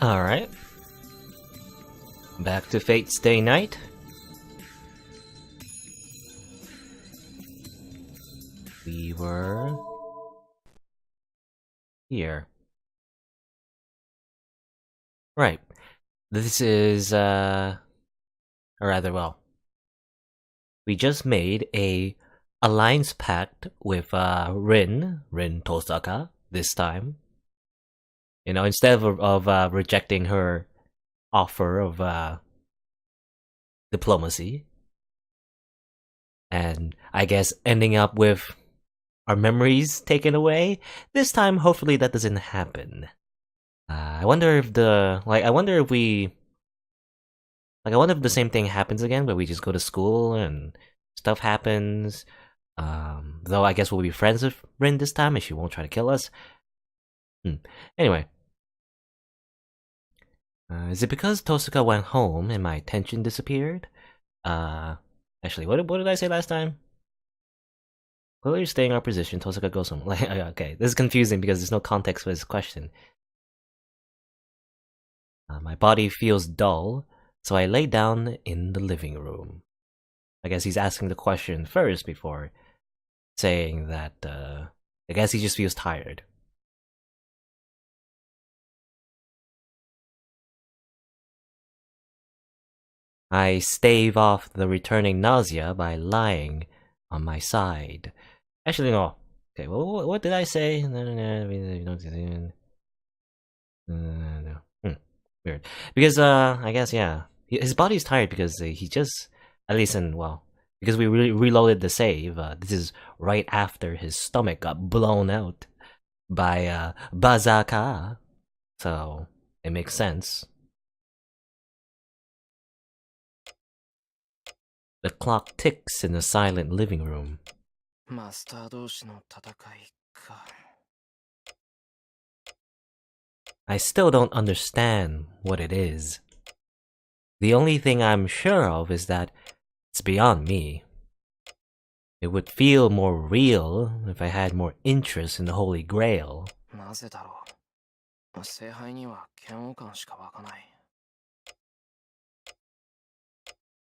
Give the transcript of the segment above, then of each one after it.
Alright. Back to Fate's Day Night. We were here. Right. This is, or rather, well, we just made a alliance pact with Rin Tosaka this time. You know, instead of rejecting her offer of diplomacy, and I guess ending up with our memories taken away. This time, hopefully, that doesn't happen. I wonder if I wonder if the same thing happens again, where we just go to school and stuff happens. Though I guess we'll be friends with Rin this time, and she won't try to kill us. Anyway. Is it because Tosaka went home and my attention disappeared? Actually, what did I say last time? Clearly staying our position, Tosaka goes home. Okay, this is confusing because there's no context for this question. My body feels dull, so I lay down in the living room. I guess he's asking the question first before saying that, I guess he just feels tired. I stave off the returning nausea by lying on my side. Actually, no. Okay, well, what did I say? Weird. Because, I guess, yeah. His body's tired because he just, at least because we reloaded the save. This is right after his stomach got blown out by Bazaka. So, it makes sense. The clock ticks in the silent living room. I still don't understand what it is. The only thing I'm sure of is that it's beyond me. It would feel more real if I had more interest in the Holy Grail.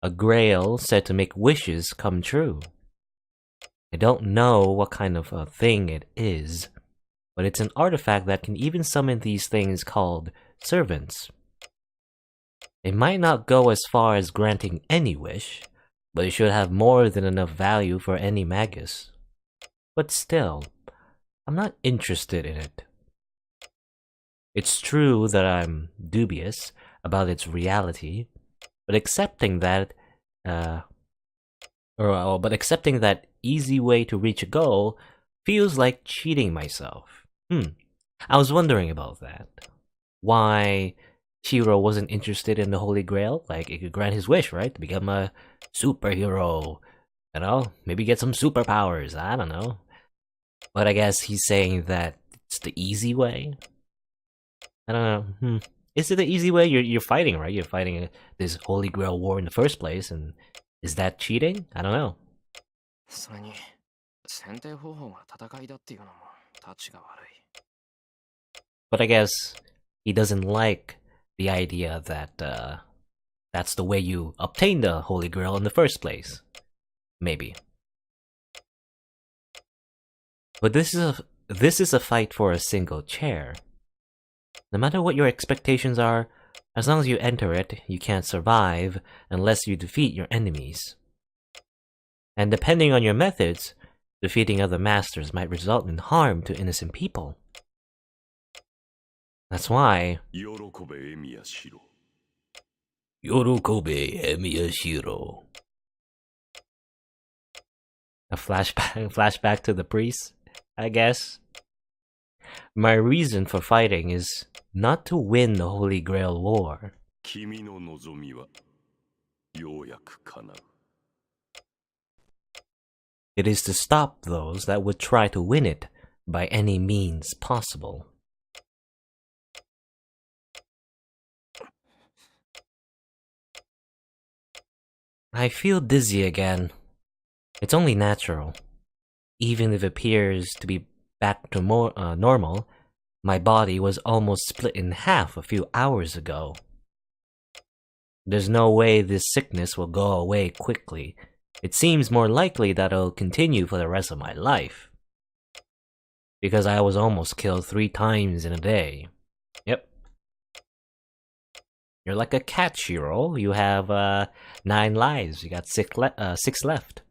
A grail said to make wishes come true. I don't know what kind of a thing it is, but it's an artifact that can even summon these things called servants. It might not go as far as granting any wish, but it should have more than enough value for any magus. But still, I'm not interested in it. It's true that I'm dubious about its reality, but accepting that easy way to reach a goal feels like cheating myself. I was wondering about that. Why Shiro wasn't interested in the Holy Grail? Like, it could grant his wish, right? To become a superhero. You know? Maybe get some superpowers. I don't know. But I guess he's saying that it's the easy way? I don't know. Is it the easy way? You're fighting, right? You're fighting this Holy Grail war in the first place, and is that cheating? I don't know. But I guess he doesn't like the idea that that's the way you obtain the Holy Grail in the first place. Maybe. But this is a fight for a single chair. No matter what your expectations are, as long as you enter it, you can't survive unless you defeat your enemies. And depending on your methods, defeating other masters might result in harm to innocent people. That's why... Yorokobe Emiyashiro. A flashback to the priest, I guess. My reason for fighting is not to win the Holy Grail War. It is to stop those that would try to win it by any means possible. I feel dizzy again. It's only natural. Even if it appears to be back to more normal, My body was almost split in half a few hours ago. There's no way this sickness will go away quickly. It seems more likely that it'll continue for the rest of my life. Because I was almost killed 3 times in a day. Yep. You're like a cat, Shiro. You have 9 lives. You got 6 left.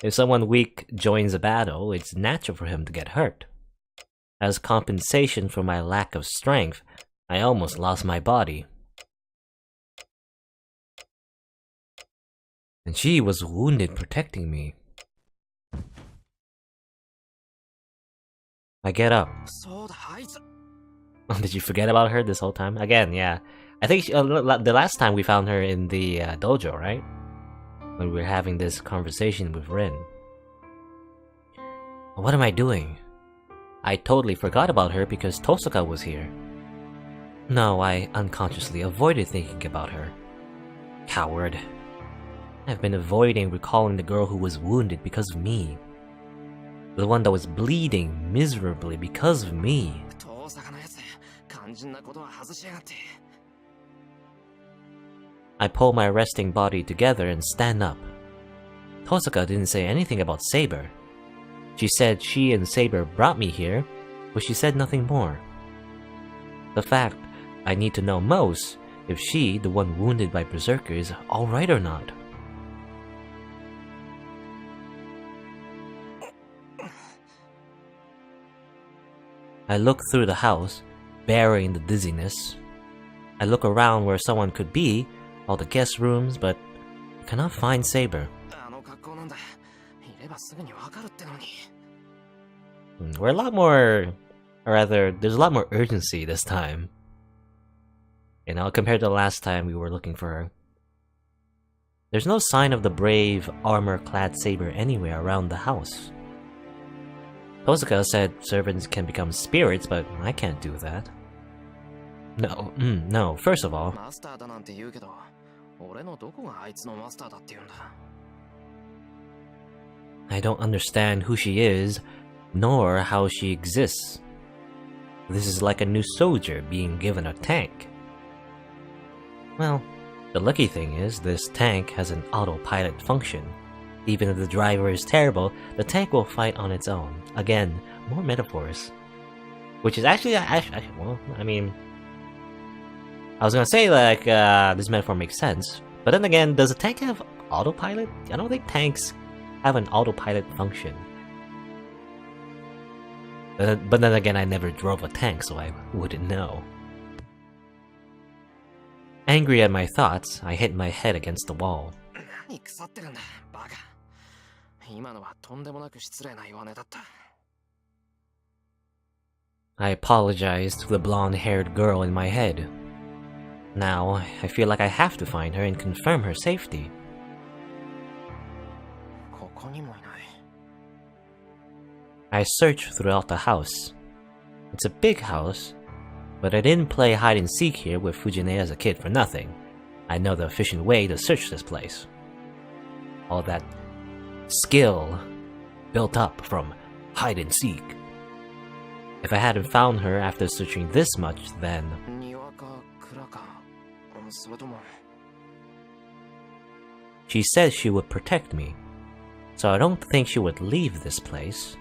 If someone weak joins a battle, it's natural for him to get hurt. As compensation for my lack of strength, I almost lost my body. And she was wounded protecting me. I get up. Did you forget about her this whole time? Again, yeah. I think the last time we found her in the dojo, right? When we were having this conversation with Rin. What am I doing? I totally forgot about her because Tosaka was here. No, I unconsciously avoided thinking about her. Coward. I've been avoiding recalling the girl who was wounded because of me. The one that was bleeding miserably because of me. I pull my resting body together and stand up. Tosaka didn't say anything about Saber. She said she and Saber brought me here, but she said nothing more. The fact I need to know most if she, the one wounded by Berserker, is alright or not. I look through the house, bearing the dizziness. I look around where someone could be, all the guest rooms, but I cannot find Saber. We're a lot more, or rather, there's a lot more urgency this time. You know, compared to the last time we were looking for her. There's no sign of the brave, armor-clad Saber anywhere around the house. Tosaka said servants can become spirits, but I can't do that. No, first of all, I don't understand who she is, nor how she exists. This is like a new soldier being given a tank. Well, the lucky thing is, this tank has an autopilot function. Even if the driver is terrible, the tank will fight on its own. Again, more metaphors. Which is actually, well, I mean... I was gonna say, like, this metaphor makes sense. But then again, does a tank have autopilot? I don't think tanks have an autopilot function. But then again, I never drove a tank, so I wouldn't know. Angry at my thoughts, I hit my head against the wall. I apologized to the blonde-haired girl in my head. Now, I feel like I have to find her and confirm her safety. I searched throughout the house. It's a big house, but I didn't play hide-and-seek here with Fujine as a kid for nothing. I know the efficient way to search this place. All that skill built up from hide-and-seek. If I hadn't found her after searching this much, then... She said she would protect me, so I don't think she would leave this place.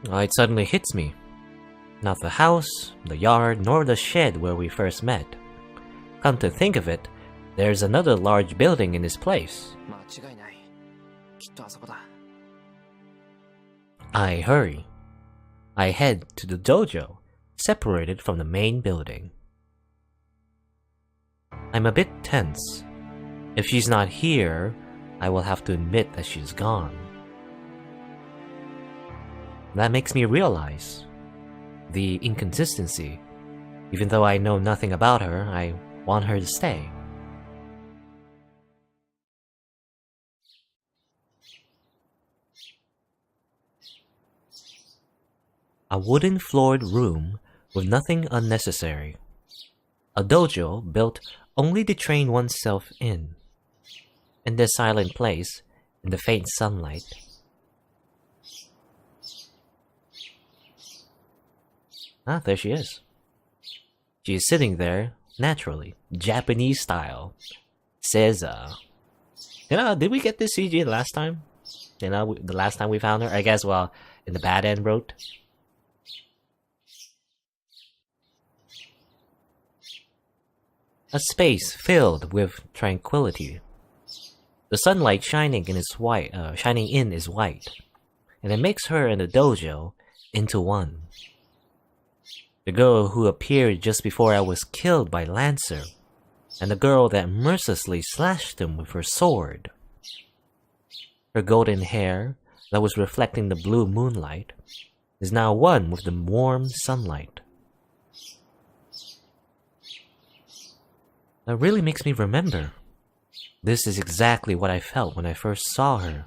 It suddenly hits me. Not the house, the yard, nor the shed where we first met. Come to think of it, there's another large building in this place. I hurry. I head to the dojo, separated from the main building. I'm a bit tense. If she's not here, I will have to admit that she's gone. That makes me realize the inconsistency. Even though I know nothing about her, I want her to stay. A wooden-floored room with nothing unnecessary. A dojo built only to train oneself in. In this silent place, in the faint sunlight, Ah, there she is. She is sitting there, naturally, Japanese style. Says, did we get this CG last time? The last time we found her? I guess, well, in the bad end wrote. A space filled with tranquility. The sunlight shining in is white, and it makes her and the dojo into one. The girl who appeared just before I was killed by Lancer, and the girl that mercilessly slashed him with her sword. Her golden hair, that was reflecting the blue moonlight, is now one with the warm sunlight. That really makes me remember. This is exactly what I felt when I first saw her.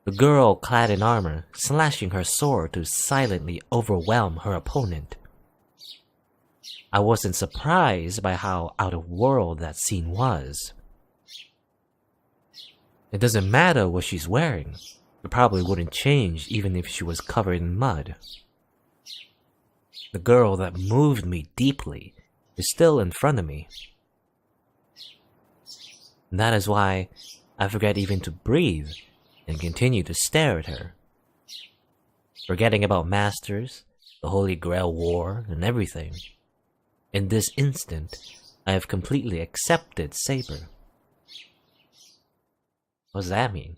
The girl clad in armor, slashing her sword to silently overwhelm her opponent. I wasn't surprised by how out of world that scene was. It doesn't matter what she's wearing. It probably wouldn't change even if she was covered in mud. The girl that moved me deeply is still in front of me. And that is why I forget even to breathe and continue to stare at her. Forgetting about Masters, the Holy Grail War, and everything. In this instant, I have completely accepted Saber. What does that mean?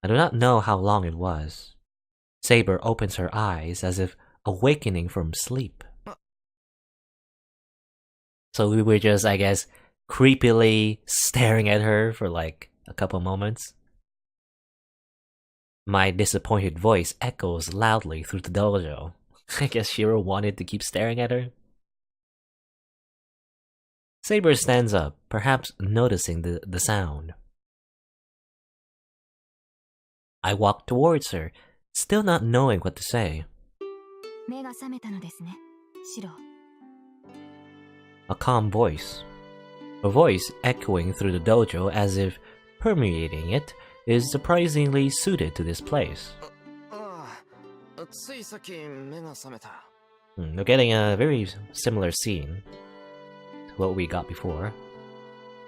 I do not know how long it was. Saber opens her eyes as if awakening from sleep. So we were just, I guess, creepily staring at her for like a couple moments. My disappointed voice echoes loudly through the dojo. I guess Shiro wanted to keep staring at her. Saber stands up, perhaps noticing the sound. I walk towards her, still not knowing what to say. A calm voice. A voice echoing through the dojo as if permeating it is surprisingly suited to this place. We're getting a very similar scene to what we got before.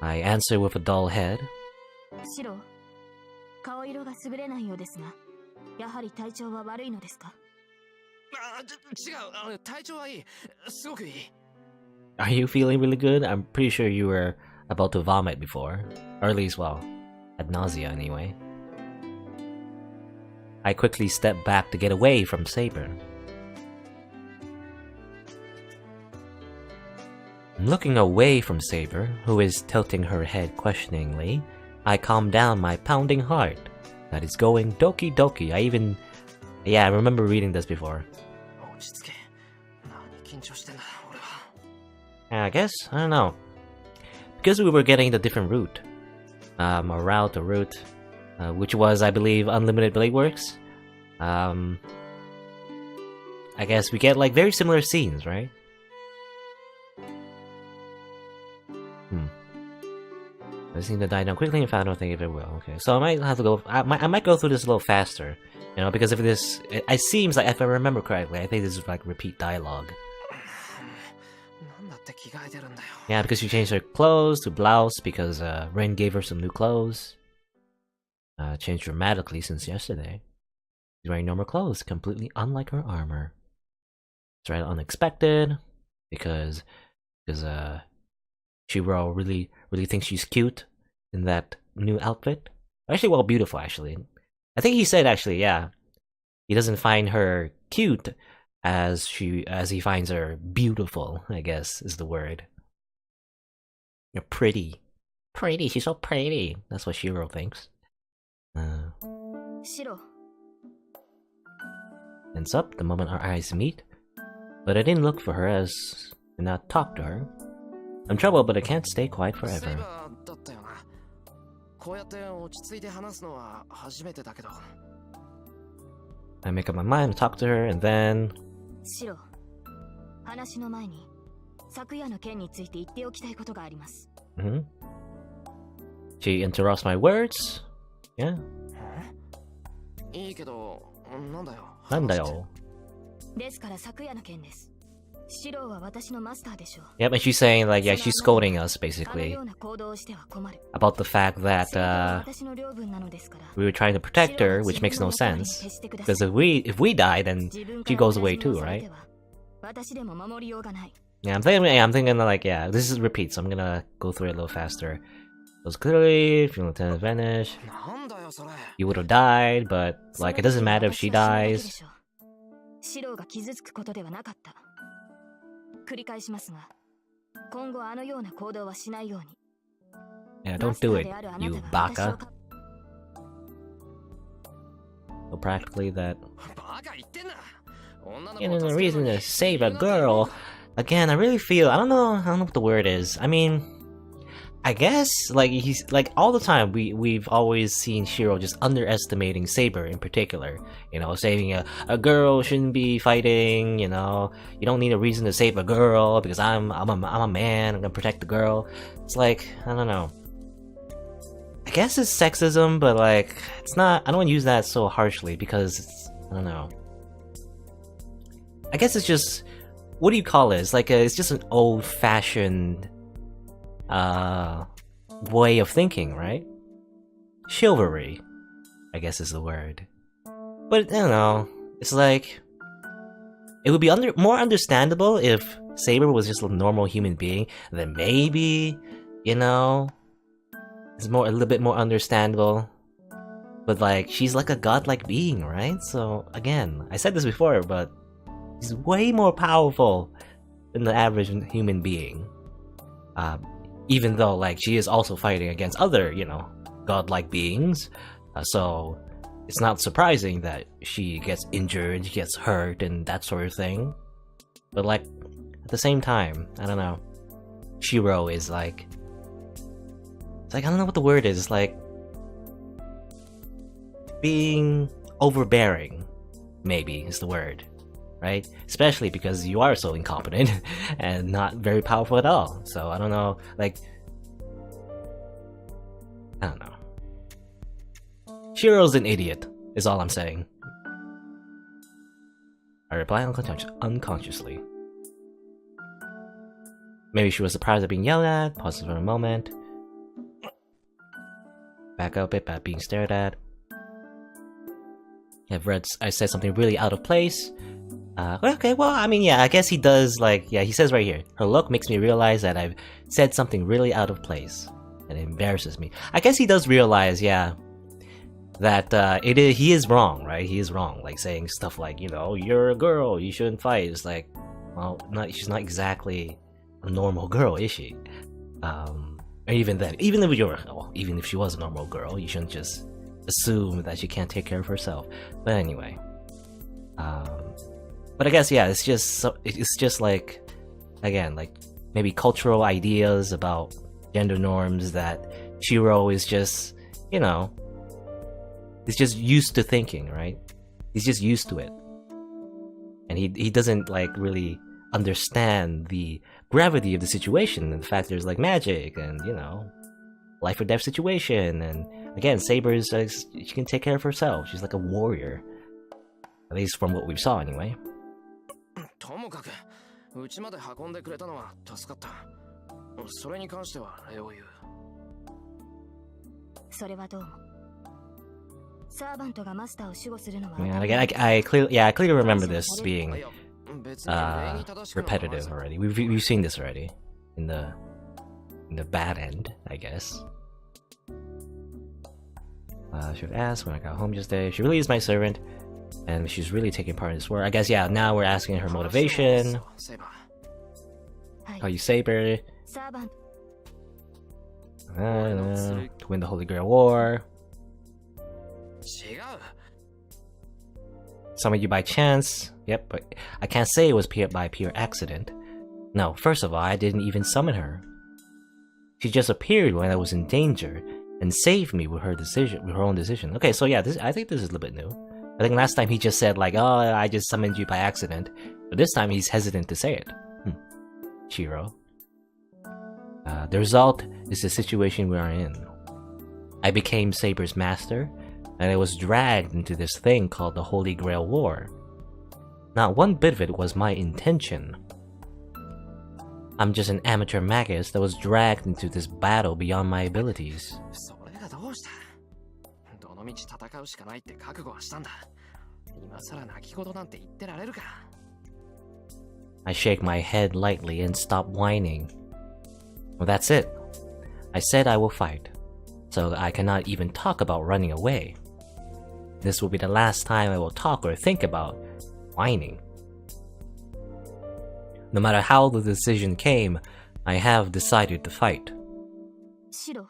I answer with a dull head. Are you feeling really good? I'm pretty sure you were about to vomit before. Or at least, well, ad nausea anyway. I quickly step back to get away from Saber. Looking away from Saber, who is tilting her head questioningly, I calm down my pounding heart that is going doki doki. I remember reading this before. I guess, I don't know. Because we were getting the different route. A route, which was, I believe, Unlimited Blade Works. I guess we get like very similar scenes, right? I just need to die down quickly if I don't think if it will. Okay, so I might have to go. I might go through this a little faster, you know, because if this, it seems like if I remember correctly, I think this is like repeat dialogue. Yeah, because she changed her clothes to blouse because Ren gave her some new clothes. Changed dramatically since yesterday. She's wearing normal clothes, completely unlike her armor. It's rather unexpected because Shiro really thinks she's cute in that new outfit. Actually, well, beautiful. Actually, I think he said actually, yeah, he doesn't find her cute as he finds her beautiful. I guess is the word. You're pretty. She's so pretty. That's what Shiro thinks. Ends up the moment our eyes meet, but I didn't look for her as did not talk to her. I'm troubled, but I can't stay quiet forever. I make up my mind to talk to her, and then... She interrupts my words. Yeah. Nandayo. Yep, and she's saying like, yeah, she's scolding us basically about the fact that we were trying to protect her, which makes no sense. Because if we die, then she goes away too, right? Yeah, I'm thinking like, yeah, this is repeat, so I'm gonna go through it a little faster. So clearly, if you want to vanish, you would have died, but like, it doesn't matter if she dies. Yeah, don't do it, you baka. So practically that... And then the reason to save a girl... Again, I really feel... I don't know what the word is. I mean... I guess, like, he's... Like, all the time, we've always seen Shiro just underestimating Saber in particular. You know, saving a girl shouldn't be fighting, you know? You don't need a reason to save a girl, because I'm a man, I'm gonna protect the girl. It's like, I don't know. I guess it's sexism, but like, it's not... I don't want to use that so harshly, because it's... I don't know. I guess it's just... What do you call it? It's like it's just an old-fashioned... way of thinking, right? Chivalry, I guess is the word. But, I don't know, it's like... It would be more understandable if Saber was just a normal human being, then maybe, you know... It's a little bit more understandable. But like, she's like a godlike being, right? So, again, I said this before, but... She's way more powerful than the average human being. Even though, like, she is also fighting against other, you know, godlike beings. So, it's not surprising that she gets injured, gets hurt, and that sort of thing. But, like, at the same time, I don't know. Shiro is, like... It's like, I don't know what the word is. It's like... Being overbearing, maybe, is the word. Right? Especially because you are so incompetent and not very powerful at all. So I don't know, like... I don't know. Shiro's an idiot, is all I'm saying. I reply unconsciously. Maybe she was surprised at being yelled at, pauses for a moment. Back up a bit by being stared at. I said something really out of place. Okay, well, I mean, yeah, I guess he does, like, yeah, he says right here, her look makes me realize that I've said something really out of place. And it embarrasses me. I guess he does realize, yeah, that he is wrong, right? He is wrong, like saying stuff like, you know, you're a girl, you shouldn't fight. It's like, well, she's not exactly a normal girl, is she? Or even then, even if she was a normal girl, you shouldn't just assume that she can't take care of herself. But anyway, but I guess, yeah, it's just like, again, like maybe cultural ideas about gender norms that Shiro is just, you know, is just used to thinking, right? He's just used to it, and he doesn't like really understand the gravity of the situation and the fact there's like magic and, you know, life or death situation. And again, Saber's she can take care of herself. She's like a warrior, at least from what we saw anyway. Yeah, again, I clearly remember this being repetitive already. We've seen this already in the bad end, I guess. Should have asked when I got home yesterday. She really is my servant, and she's really taking part in this war. I guess, yeah, now we're asking her motivation. Call you Saber. To win the Holy Grail War. Summoned you by chance. Yep, but I can't say it was by pure accident. No, first of all, I didn't even summon her. She just appeared when I was in danger and saved me with her own decision. Okay, so yeah, I think this is a little bit new. I think last time he just said like, oh, I just summoned you by accident. But this time he's hesitant to say it. Shiro. The result is the situation we are in. I became Saber's master, and I was dragged into this thing called the Holy Grail War. Not one bit of it was my intention. I'm just an amateur magus that was dragged into this battle beyond my abilities. I shake my head lightly and stop whining. Well, that's it. I said I will fight, so I cannot even talk about running away. This will be the last time I will talk or think about whining. No matter how the decision came, I have decided to fight. シロ。い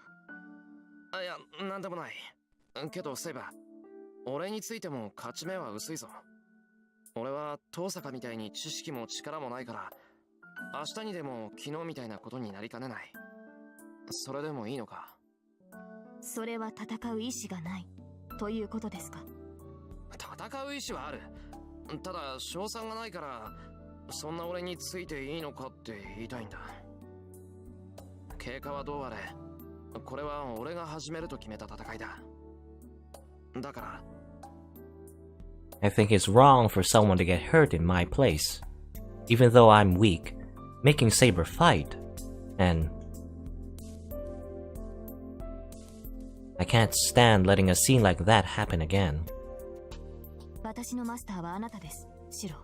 や、なんでもない。けど、セイバー、俺についても勝ち目は薄いぞ。俺は遠坂みたいに知識も力もないから、明日にでも昨日みたいなことになりかねない。それでもいいのか？それは戦う意志がないということですか？戦う意志はある。ただ、賞賛がないから、そんな俺についていいのかって言いたいんだ。経過はどうあれ、これは俺が始めると決めた戦いだ。だから、I think it's wrong for someone to get hurt in my place, even though I'm weak, making Saber fight, and I can't stand letting a scene like that happen again. 私のマスターはあなたです、シロ。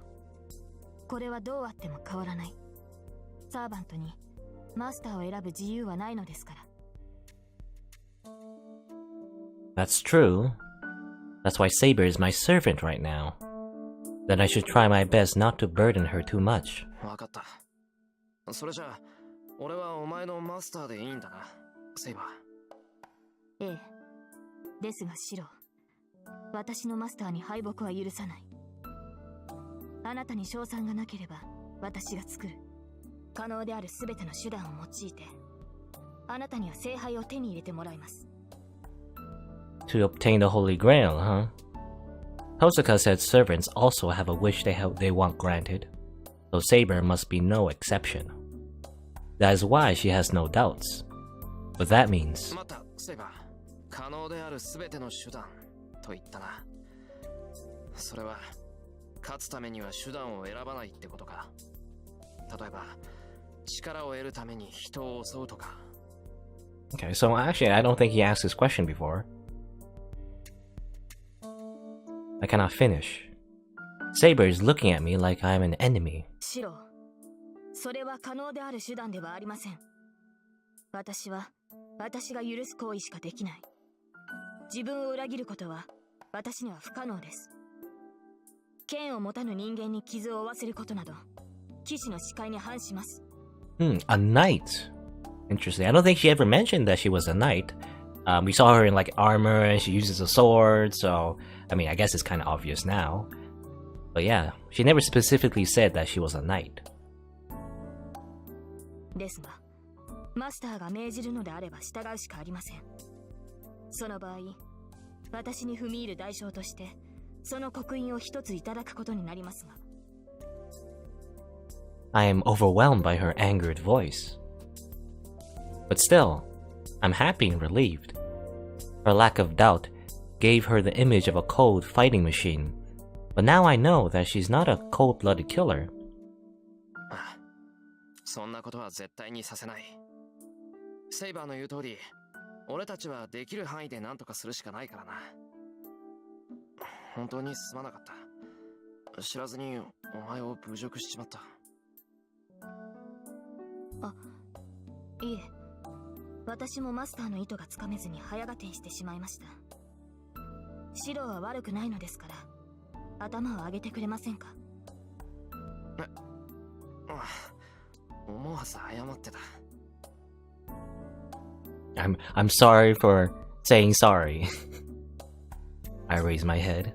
これはどうあっても変わらない。サーバントにマスターを選ぶ自由はないのですから。That's true. That's why Saber is my servant right now. Then I should try my best not to burden her too much. わかった。それじゃあ、俺はお前のマスターでいいんだな、セイバー。ええ。ですがシロ、私のマスターに敗北は許さない。あなたに賞賛がなければ、私が作る。可能であるすべての手段を用いて、あなたには聖杯を手に入れてもらいます。To obtain the Holy Grail, huh? Tosaka said servants also have a wish they want granted, so Saber must be no exception. That is why she has no doubts. But that means... また、セイバー。可能であるすべての手段と言ったな。それは、勝つためには手段を選ばないってことか。例えば、力を得るために人を襲うとか。Okay, so actually I don't think he asked this question before. I cannot finish. Saber is looking at me like I'm an enemy. シロ、それは可能である手段ではありません。私が許す行為しかできない。自分を裏切ることは私には不可能です。剣を持たぬ人間に傷を負わせることなど、騎士の視界に反します。A knight. Interesting. I don't think she ever mentioned that she was a knight. We saw her in like armor and she uses a sword, so I mean, I guess it's kind of obvious now. But yeah, she never specifically said that she was a knight. ですが、マスターが命じるのであれば従うしかありません。その場合、私に踏み入る代償として、その刻印を一ついただくことになりますが。I am overwhelmed by her angered voice. But still, I'm happy and relieved. Her lack of doubt gave her the image of a cold fighting machine, but now I know that she's not a cold-blooded killer. ああ、そんなことは絶対にさせない。セイバーの言う通り、俺たちはできる範囲で何とかするしかないからな。本当にすまなかった。知らずにお前を侮辱しちまった。あ、いえ。私もマスターの意図がつかめずに早合点してしまいました。シロは悪くないのですから、頭を上げてくれませんか？思わず謝ってた。I'm sorry for saying sorry. I raise my head.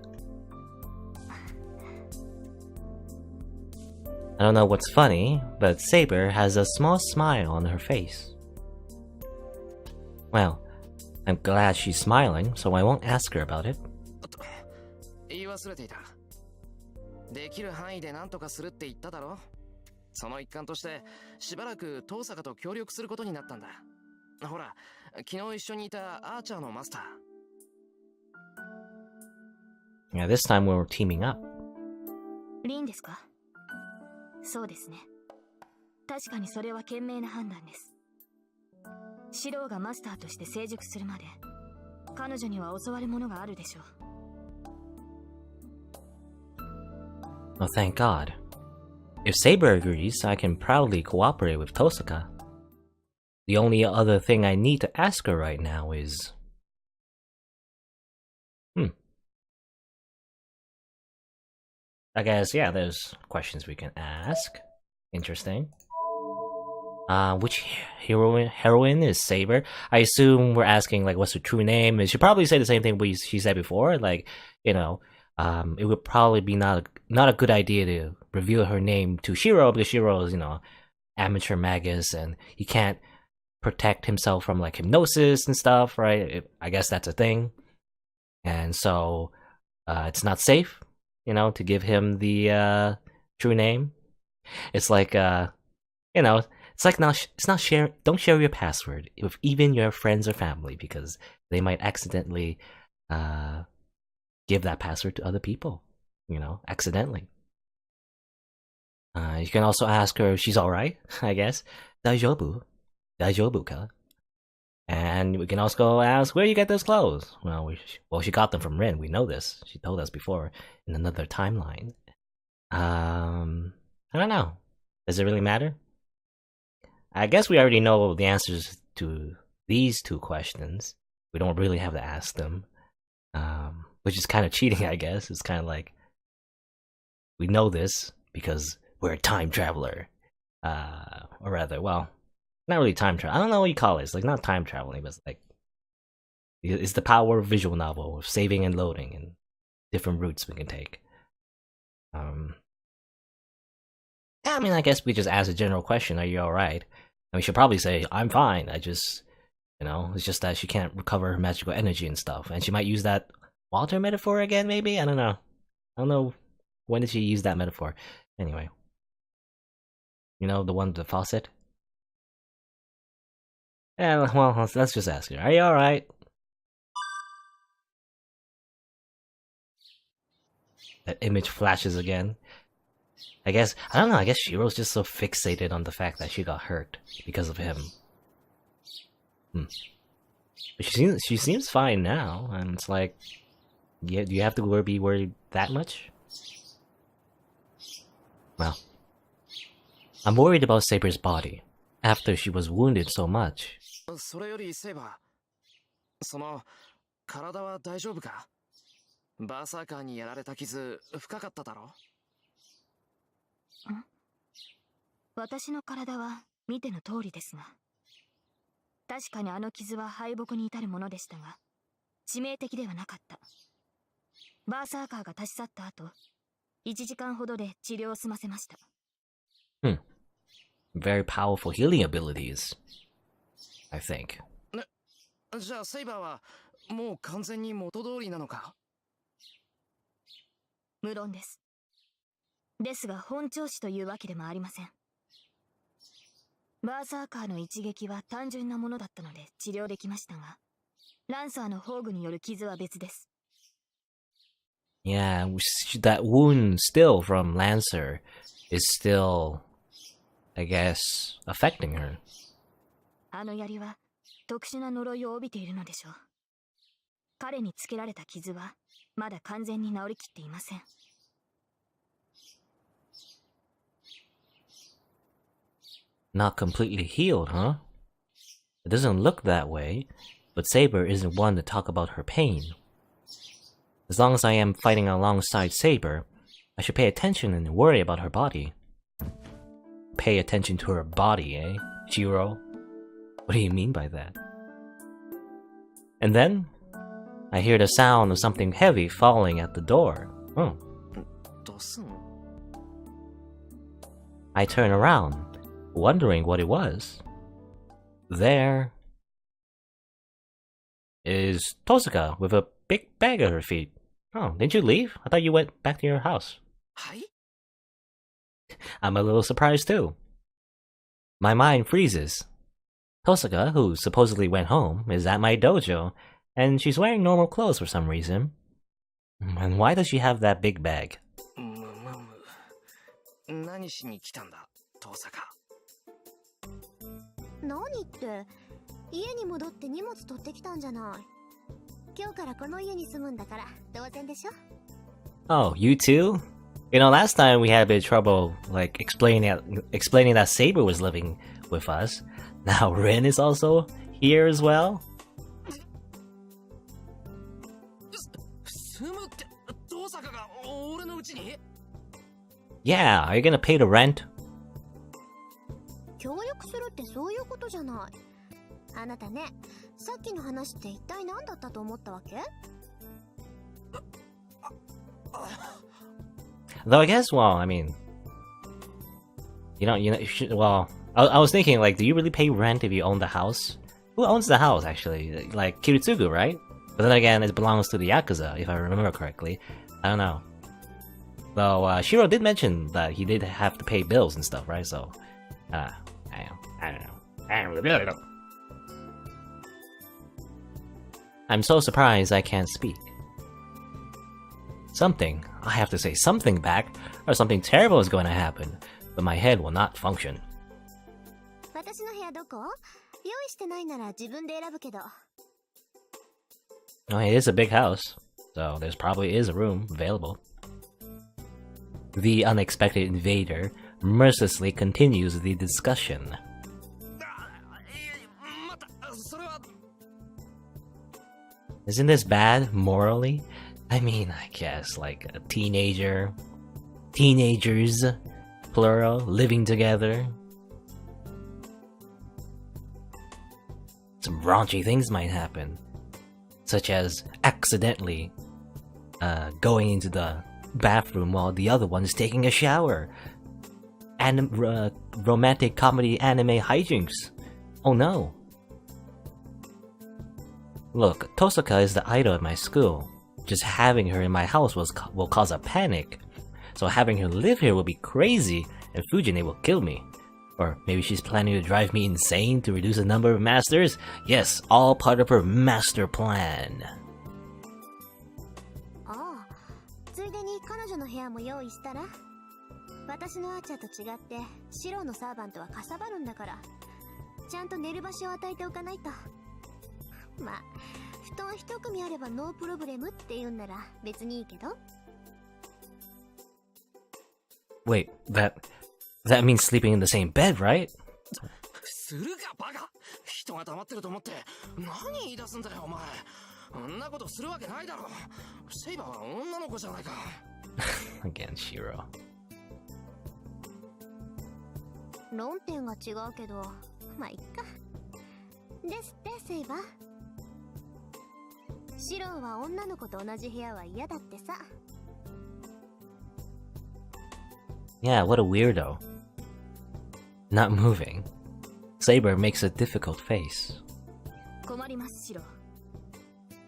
I don't know what's funny, but Saber has a small smile on her face. Well, I'm glad she's smiling, so I won't ask her about it. 言い忘れていた。できる範囲で何とかするって言っただろ。その一環としてしばらく遠坂と協力することになったんだ。ほら、昨日一緒にいたアーチャーのマスター。Yeah, this time we're teaming up. リンですか？そうですね。確かにそれは賢明な判断です。シローがマスターとして成熟するまで、彼女には教わるものがあるでしょう。Oh, thank God. If Saber agrees, I can proudly cooperate with Tosaka. The only other thing I need to ask her right now is... I guess, yeah, there's questions we can ask. Interesting. Which heroine is Saber? I assume we're asking, like, what's her true name? And she'll probably say the same thing she said before, like, you know, it would probably be not a good idea to reveal her name to Shiro, because Shiro is, you know, amateur magus, and he can't protect himself from, like, hypnosis and stuff, right? I guess that's a thing. And so, it's not safe, you know, to give him the true name. It's like, you know, it's like don't share your password with even your friends or family, because they might accidentally give that password to other people, you know, accidentally. You can also ask her if she's alright, I guess. Daijoubu? Daijoubu ka? And we can also ask, where you get those clothes? Well, she got them from Rin, we know this. She told us before in another timeline. I don't know. Does it really matter? I guess we already know the answers to these two questions. We don't really have to ask them. Which is kind of cheating, I guess. It's kind of like, we know this because we're a time traveler. Or rather, well, not really time travel. I don't know what you call it. It's like not time traveling, but it's like, it's the power of visual novel, of saving and loading, and different routes we can take. I mean, I guess we just ask a general question, are you alright? And we should probably say, I'm fine, I just, you know, it's just that she can't recover her magical energy and stuff. And she might use that water metaphor again, maybe? I don't know. I don't know, when did she use that metaphor? Anyway. You know, the one with the faucet? Yeah, well, let's just ask her, are you alright? That image flashes again. I don't know, I guess Shiro's just so fixated on the fact that she got hurt because of him. But she seems fine now, and it's like, yeah, do you have to be worried that much? Well, I'm worried about Saber's body, after she was wounded so much. それよりセイバー、その体は大丈夫か？バーサーカーにやられた傷深かっただろ？私の体は見ての通りですが、確かにあの傷は敗北に至るものでしたが、致命的ではなかった。バーサーカーが立ち去った後、1時間ほどで治療を済ませました。Very powerful healing abilities, I think. じゃあセイバーはもう完全に元通りなのか？無論です。ですが本調子というわけでもありません。バーサーカーの一撃は単純なものだったので治療できましたが、ランサーの宝具による傷は別です。Yeah, that wound still from Lancer is still, I guess, affecting her. あの槍は特殊な呪いを帯びているのでしょう。彼につけられた傷はまだ完全に治りきっていません。Not completely healed, huh? It doesn't look that way, but Saber isn't one to talk about her pain. As long as I am fighting alongside Saber, I should pay attention and worry about her body. Pay attention to her body, eh, Jiro? What do you mean by that? And then, I hear the sound of something heavy falling at the door. I turn around, wondering what it was. There is Tosaka with a big bag at her feet. Oh, didn't you leave? I thought you went back to your house. I'm a little surprised too. My mind freezes. Tosaka, who supposedly went home, is at my dojo, and she's wearing normal clothes for some reason. And why does she have that big bag? 何しに来たんだ、遠坂。何って、家に戻って荷物取ってきたんじゃない。今日からこの家に住むんだから当然でしょ。Oh, you too? You know, last time we had a bit of trouble, like, explaining that Saber was living with us. Now Rin is also here as well? 住むって、遠坂が俺の家に？ Yeah, are you gonna pay the rent? 協力するってそういうことじゃない。あなたね、さっきの話って一体何だったと思ったわけ？ Though I guess, well, I mean, well, I was thinking, like, do you really pay rent if you own the house? Who owns the house, actually? Like, Kiritsugu, right? But then again, it belongs to the Yakuza, if I remember correctly. I don't know. Though, Shiro did mention that he did have to pay bills and stuff, right? So, I don't know. I'm so surprised I can't speak. I have to say something back, or something terrible is going to happen, but my head will not function. 私の部屋どこ？用意してないなら自分で選ぶけど。Oh, it is a big house, so there's probably is a room available. The unexpected invader mercilessly continues the discussion. 待った、それは。 Isn't this bad morally? I mean, I guess, like a teenagers, plural, living together. Some raunchy things might happen, such as accidentally going into the bathroom while the other one is taking a shower. Romantic comedy anime hijinks. Oh no. Look, Tosaka is the idol of my school. Just having her in my house will cause a panic. So having her live here will be crazy, and Fujine will kill me. Or maybe she's planning to drive me insane to reduce the number of masters? Yes, all part of her master plan. ああ、ついでに彼女の部屋も用意したら。私のアーチャーと違って、白のサーバントはかさばるんだから。ちゃんと寝る場所を与えておかないと。まあ、布団一組あればノープロブレムって言うんなら別にいいけど。Wait, that means sleeping in the same bed, right? するかバカ。人が黙ってると思って何言い出すんだよお前。あんなことするわけないだろ。セイバーは女の子じゃないか。Again, Shiro. 論点が違うけど、まあいっか。ですってセイバー。シローは女の子と同じ部屋は嫌だってさ。Yeah, what a weirdo. Not moving. Saber makes a difficult face. 困りますシロ。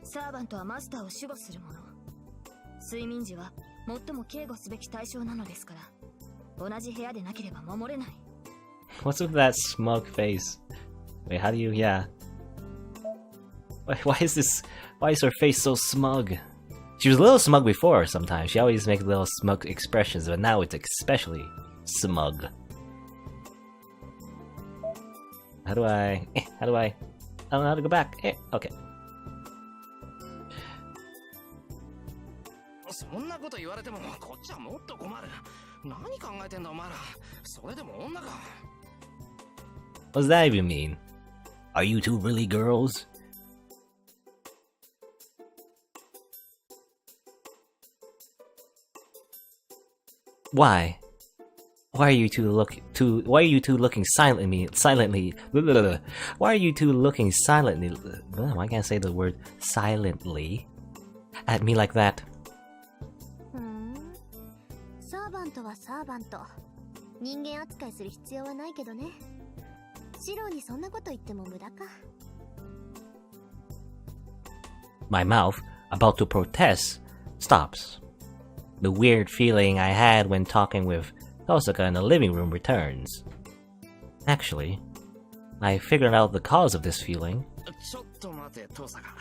サーバントはマスターを守護するもの。睡眠時は最も警護すべき対象なのですから、同じ部屋でなければ守れない。What's with that smug face? Wait, how do you, yeah. Why is her face so smug? She was a little smug before sometimes. She always makes little smug expressions, but now it's especially smug. How do I I don't know how to go back. Okay. そんなこと言われてもこっちはもっと困る。何考えてんだお前ら。それでも女か。What does that even mean? Are you two really girls? Why? Why are you two looking silently? Why are you two looking silently? I can't say the word silently at me like that. サーバントはサーバント。人間扱いする必要はないけどね。シローにそんなこと言っても無駄か。My mouth, about to protest, stops. The weird feeling I had when talking with Tosaka in the living room returns. Actually, I figured out the cause of this feeling. ちょっと待て、遠坂。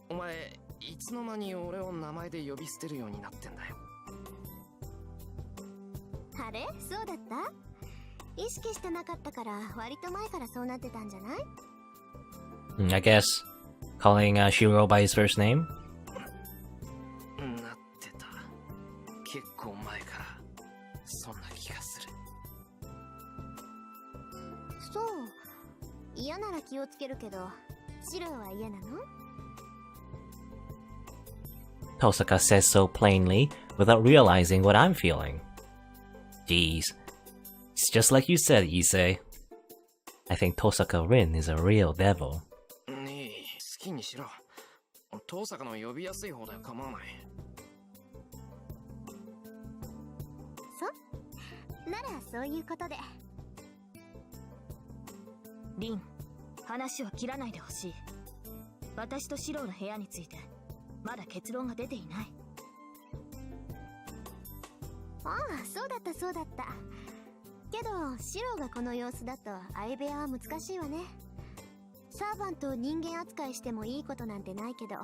お前、いつの間に俺を名前で呼び捨てるようになってんだよ。あれそうだった？意識してなかったから割と前からそうなってたんじゃない？ I guess calling Shiro by his first name? なってた。結構前からそんな気がする。そう。嫌なら気をつけるけど、シロは嫌なの？ Tosaka says so plainly without realizing what I'm feeling. Jeez. It's just like you said, Issei. I think Tosaka Rin is a real devil. ねえ、好きにしろ。遠坂の呼びやすい方では構わない。ならそういうことで。リン、話を切らないでほしい。私とシローの部屋についてまだ結論が出ていない。ああ、そうだったそうだった。けどシローがこの様子だと相部屋は難しいわね。サーバントを人間扱いしてもいいことなんてないけど、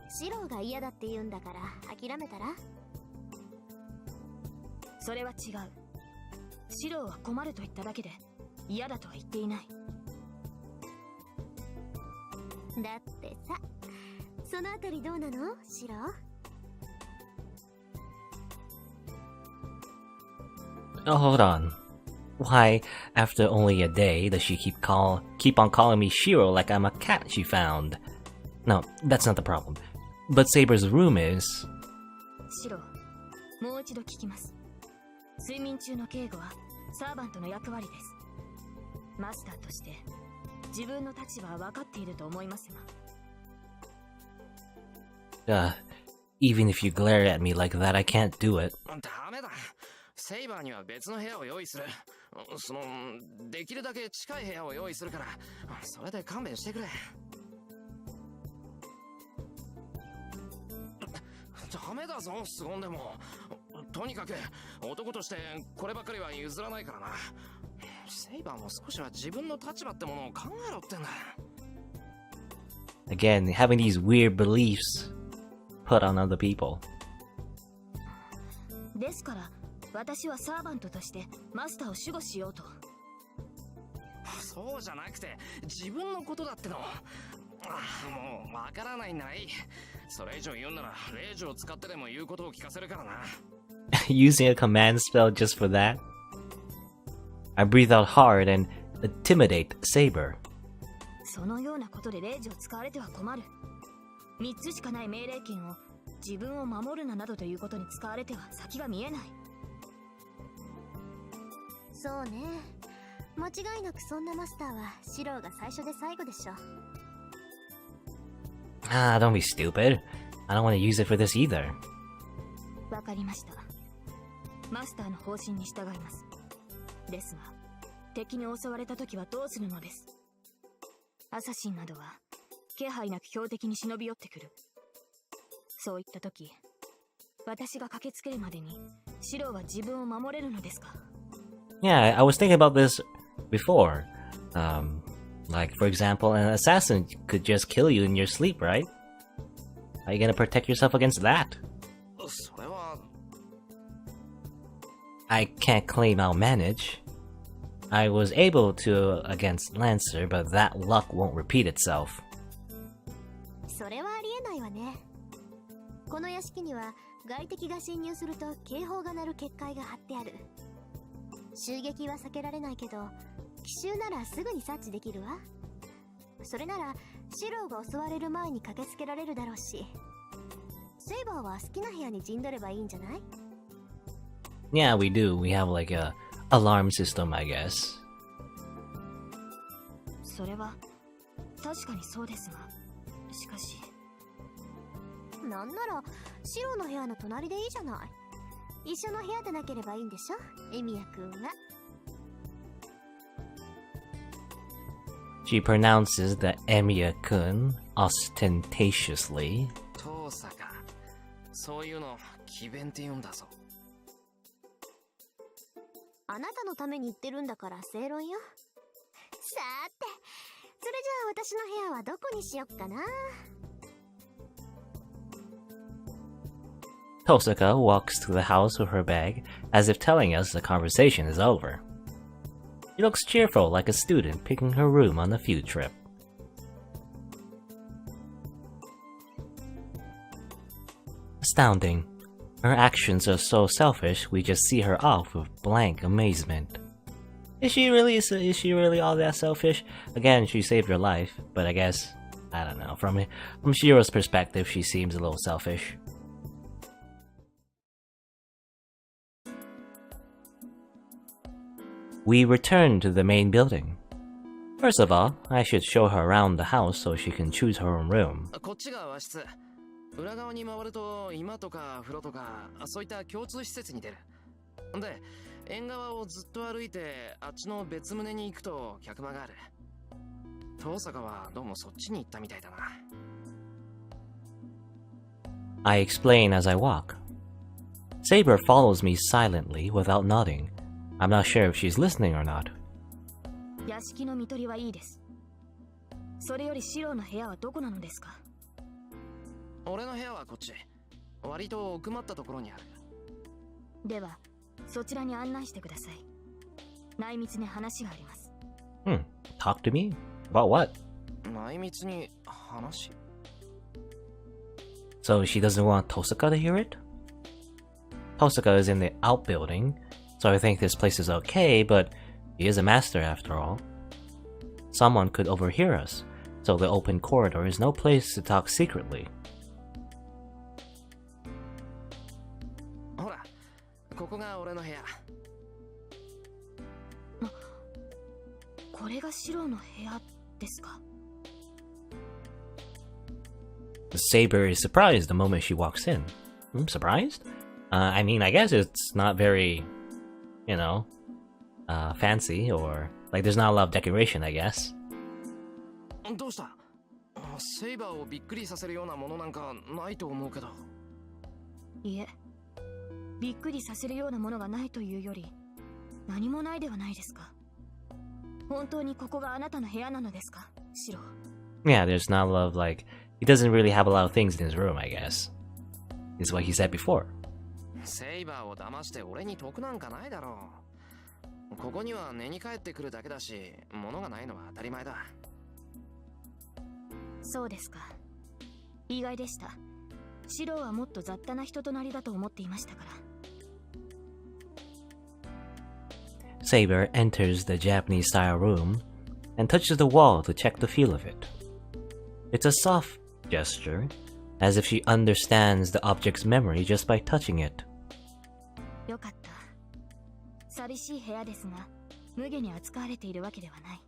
シローが嫌だって言うんだから諦めたら？それは違う。シローは困ると言っただけで嫌だとは言っていない。だってさ、そのあたりどうなの、シローOh, hold on. Why, after only a day, does she keep on calling me Shiro like I'm a cat she found? No, that's not the problem. But Saber's room is... シロー、もう一度聞きます。睡眠中の警護はサーバントの役割です。マスターとして自分の立場は分かっていると思いますが。Even if you glare at me like that, I can't do it. ダメだ。セイバーには別の部屋を用意する。できるだけ近い部屋を用意するから、それで勘弁してくれ。ダメだぞ、凄んでも。とにかく、男としてこればかりは譲らないからな。セイバーも少しは自分の立場ってものを考えろってんだ。Again, having these weird beliefs put on other people. ですから、私はサーバントとしてマスターを守護しようと。そうじゃなくて、自分のことだっての。もうわからないんならいい。それ以上言うんなら、レイジを使ってでも言うことを聞かせるからな。Using a command spell just for that? I breathe out hard and intimidate Saber. そのようなことでレイジを使われては困る。3つしかない命令権を自分を守るななどということに使われては先が見えない。そうね。間違いなくそんなマスターはシローが最初で最後でしょ。Don't be stupid. I don't want to use it for this either. わかりました。マスターの方針に従います。ですが、敵に襲われた時はどうするのです？アサシンなどは気配なく標的に忍び寄ってくる。そういった時、私が駆けつけるまでにシローは自分を守れるのですか？ Yeah, I was thinking about this before. Like, for example, an assassin could just kill you in your sleep, right? How are you gonna protect yourself against that? それは。I can't claim I'll manage. I was able to against Lancer, but that luck won't repeat itself. それはありえないわね。この屋敷には外敵が侵入すると警報が鳴る結界が張ってある。襲撃は避けられないけど、奇襲ならすぐに察知できるわ。それならシローが襲われる前に駆けつけられるだろうし、セイバーは好きな部屋に陣取ればいいんじゃない？ Yeah, we do. We have like a alarm system, I guess. それは確かにそうですが、しかし。なんならシローの部屋の隣でいいじゃない。一緒の部屋でなければいいんでしょ、エミヤくんは。She pronounces the Emiya-kun ostentatiously. 遠坂。そういうの、詭弁って言うんだぞ。あなたのために言ってるんだから正論よ。さーて、それじゃあ私の部屋はどこにしよっかな。Tosaka walks to the house with her bag, as if telling us the conversation is over. She looks cheerful like a student picking her room on a field trip. Astounding. Her actions are so selfish, we just see her off with blank amazement. Is she really all that selfish? Again, she saved her life, but I guess, I don't know, from Shiro's perspective, she seems a little selfish. We return to the main building. First of all, I should show her around the house so she can choose her own room. こっちが和室。裏側に回ると居間とか風呂とかそういった共通施設に出る。で、縁側をずっと歩いてあっちの別棟に行くと客間がある。遠坂はどうもそっちに行ったみたいだな。I explain as I walk. Saber follows me silently without nodding. I'm not sure if she's listening or not. 屋敷の見取りはいいです。それよりシロの部屋はどこなのですか？俺の部屋はこっち。割と奥まったところにある。では、そちらに案内してください。内密に話があります。Talk to me? About what? 内密に話? So she doesn't want Tosaka to hear it? Tosaka is in the outbuilding, so I think this place is okay, but he is a master after all. Someone could overhear us, so the open corridor is no place to talk secretly. ほら、ここが俺の部屋。これがシロの部屋ですか？ Saber is surprised the moment she walks in. Surprised? I mean, I guess it's not very, fancy, or like there's not a lot of decoration, I guess. どうした？セイバーをびっくりさせるようなものなんかないと思うけど。いえ、びっくりさせるようなものがないというより、何もないではないですか。本当にここがあなたの部屋なのですか、シロ？ Yeah, there's not a lot of like, he doesn't really have a lot of things in his room, I guess. Is what he said before. セイバーを騙して俺に得なんかないだろう。ここには寝に帰ってくるだけだし、物がないのは当たり前だ。そうですか。意外でした。シロはもっと雑多な人となりだと思っていましたから。Saber enters the Japanese-style room and touches the wall to check the feel of it. It's a soft gesture, as if she understands the object's memory just by touching it. よかった。寂しい部屋ですが、無下に扱われているわけではない。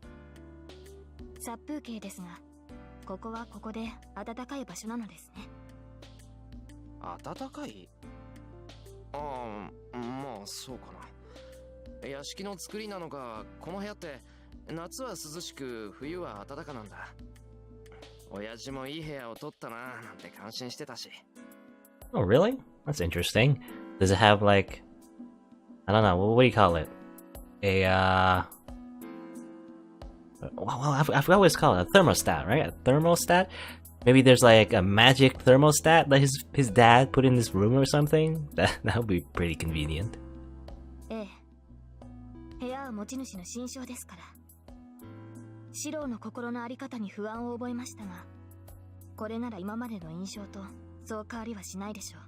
殺風景ですが、ここはここで暖かい場所なのですね。暖かい？ああ、まあそうかな。屋敷の作りなのか、この部屋って夏は涼しく冬は暖かなんだ。親父もいい部屋を取ったななんて感心してたし。Oh, really? That's interesting. Does it have like, I don't know, what do you call it? Well, I forgot what it's called. A thermostat, right? A thermostat? Maybe there's like a magic thermostat that his dad put in this room or something? That would be pretty convenient. ええ。部屋は持ち主の心象ですから。シロの心のあり方に不安を覚えましたが、これなら今までの印象とそう変わりはしないでしょう。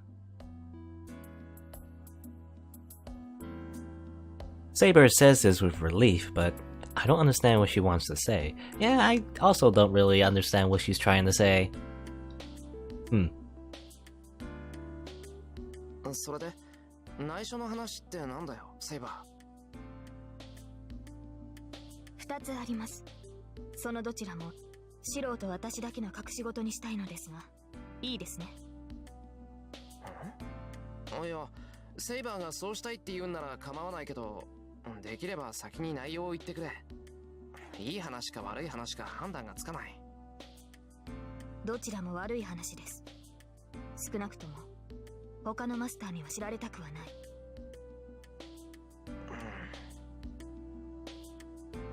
Saber says this with relief, but I don't understand what she wants to say. Yeah, I also don't really understand what she's trying to say. それで、内緒の話ってなんだよ、セイバー。2つあります。そのどちらも、シロと私だけの隠し事にしたいのですが、いいですね。いや、セイバーがそうしたいって言うんなら構わないけど、できれば先に内容を言ってくれ。いい話か悪い話か判断がつかない。どちらも悪い話です。少なくとも他のマスターには知られたくはない。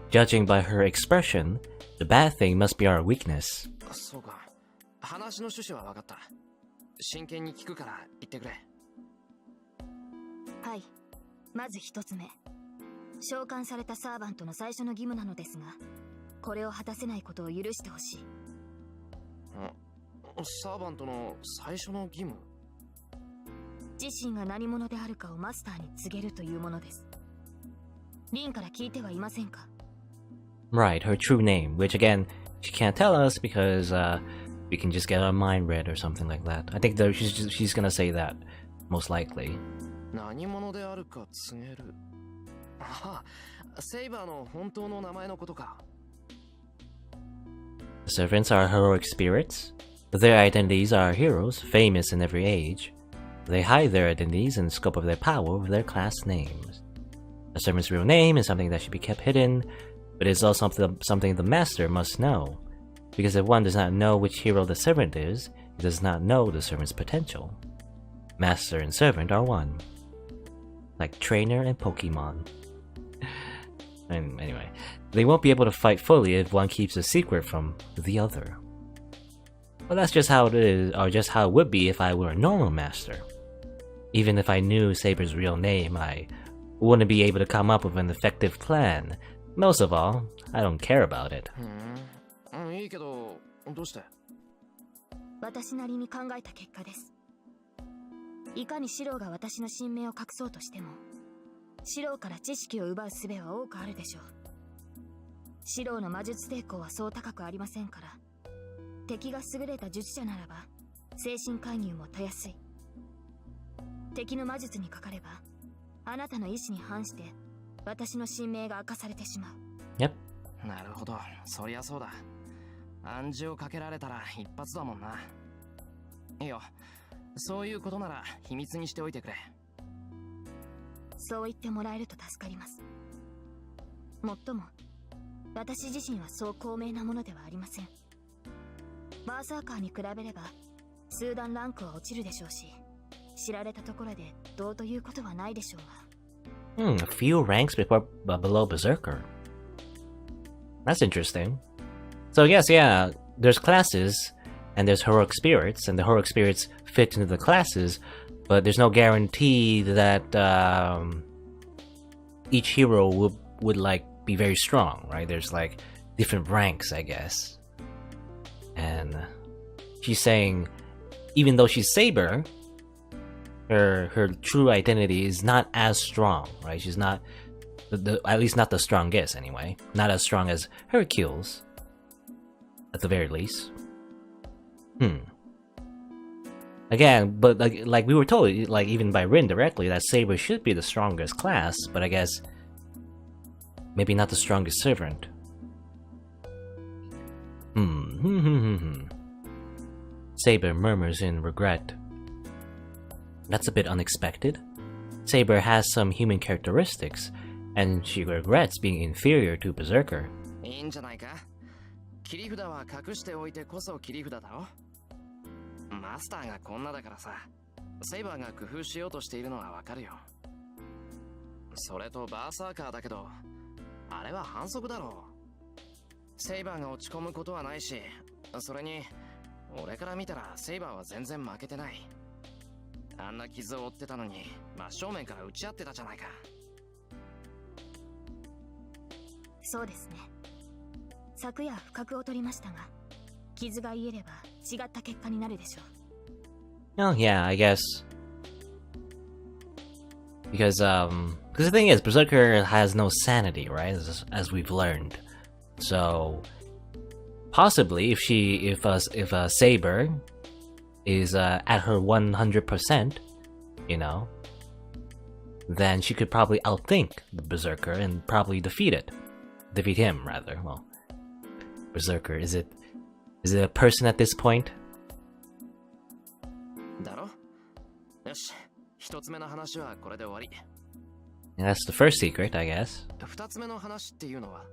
Judging by her expression, the bad thing must be our weakness. そうか。話の趣旨は分かった。真剣に聞くから言ってくれ。はい。まず一つ目。召喚されたサーバントの最初の義務なのですが、これを果たせないことを許してほしい。サーバントの最初の義務？自身が何者であるかをマスターに告げるというものです。リンから聞いてはいませんか？ Right, her true name, which again, she can't tell us because we can just get our mind read or something like that. I think that she's gonna say that, most likely. 何者であるか告げる。ああ、セイバーの本当の名前のことか。The servants are heroic spirits. Their identities are heroes, famous in every age. They hide their identities and the scope of their power with their class names. A servant's real name is something that should be kept hidden, but it is also something the master must know. Because if one does not know which hero the servant is, he does not know the servant's potential. Master and servant are one. Like trainer and Pokemon. And anyway, they won't be able to fight fully if one keeps a secret from the other. Well, that's just how it is, or just how it would be if I were a normal master. Even if I knew Saber's real name, I wouldn't be able to come up with an effective plan. Most of all, I don't care about it. いいけど、どうして？私なりに考えた結果です。いかにシローが私の神名を隠そうとしても、シローから知識を奪う術は多くあるでしょう。シローの魔術抵抗はそう高くありませんから、敵が優れた術者ならば精神介入もたやすい。敵の魔術にかかれば、あなたの意志に反して私の神名が明かされてしまう。Yep. なるほど、そりゃそうだ。暗示をかけられたら一発だもんな。いいよ、そういうことなら秘密にしておいてくれ。そう言ってもらえると助かります。もっとも、私自身はそう高名なものではありません。バーサーカーに比べれば数段ランクは落ちるでしょうし、知られたところでどうということはないでしょうが。A few ranks below Berserker. That's interesting. So I guess, yeah, there's classes, and there's heroic spirits, and the heroic spirits fit into the classes, but there's no guarantee that each hero would like be very strong, right? There's like different ranks, I guess. And she's saying, even though she's Saber, her true identity is not as strong, right? She's not, at least not the strongest anyway. Not as strong as Hercules, at the very least. Again, but like we were told, like even by Rin directly, that Saber should be the strongest class, but I guess maybe not the strongest servant. Saber murmurs in regret. That's a bit unexpected. Saber has some human characteristics, and she regrets being inferior to Berserker. いいんじゃないか。切り札は隠しておいてこそ切り札だろ。マスターがこんなだからさ、セイバーが工夫しようとしているのはわかるよ。それとバーサーカーだけど、あれは反則だろう。セイバーが落ち込むことはないし、それに俺から見たらセイバーは全然負けてない。あんな傷を負ってたのに真正面から打ち合ってたじゃないか。そうですね。昨夜不覚を取りましたが、傷が癒えれば違った結果になるでしょう。Oh yeah, I guess. Because the thing is, Berserker has no sanity, right? As we've learned. So possibly if Saber is at her 100%, you know, then she could probably outthink the Berserker and probably defeat him rather. Well, Berserker, is it a person at this point? だろ？よし、一つ目の話はこれで終わり。And that's the first secret, I guess. 二つ目の話っていうのは？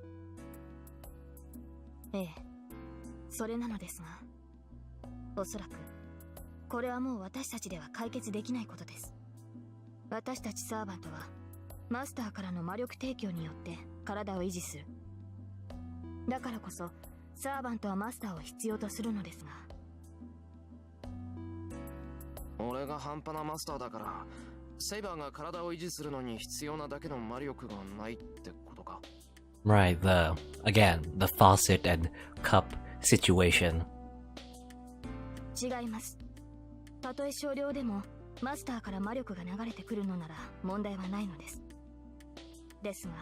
ええ、それなのですが、おそらくこれはもう私たちでは解決できないことです。私たちサーバントはマスターからの魔力提供によって体を維持する。だからこそサーバントはマスターを必要とするのですが、俺が半端なマスターだからセイバーが体を維持するのに必要なだけの魔力がないってことか。Right, the faucet and cup situation. 違います。たとえ少量でもマスターから魔力が流れてくるのなら問題はないのです。ですが、